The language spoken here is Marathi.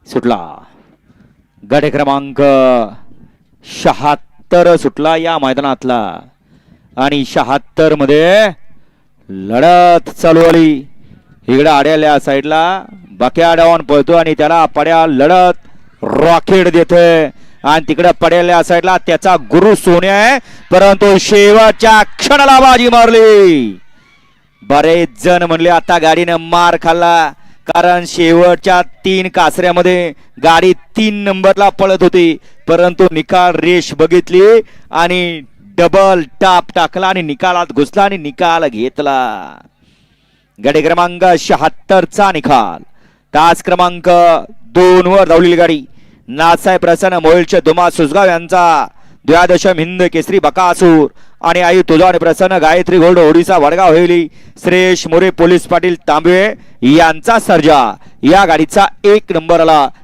सुटला गट क्रमांक 76 सुटला या मैदानातला आणि 76 मध्ये लढत चालू आली। इकडे आड्याल्या साईडला बाक्या डावान पळतो आणि त्याला पड्या लढत रॉकेट देते आणि तिकडे पड्याल्या साईडला त्याचा गुरु सोन्या आहे, परंतु शेवटच्या क्षणाला बाजी मारली। बरेच जण म्हणले आता गाडीने मार खाल्ला, कारण शेवटच्या 3 कासऱ्यामध्ये गाडी 3 नंबरला पळत होती, परंतु निकाल रेष बघितली आणि डबल टाप टाकला आणि निकालात घुसला आणि निकाल घेतला। गाडी क्रमांक 76 चा निकाल। तास क्रमांक 2 वर धावलेली गाडी नासाहेब प्रसन्न मोहिलचे दुमा सुसगाव यांचा द्वादशम हिंद केसरी बकासूर आणि आई तुझा आणि प्रसन्न गायत्री गोल्ड ओडिसा वडगाव हवेली श्रेयश मोरे पोलीस पाटील तांबे यांचा सर्जा या गाडीचा 1 नंबरला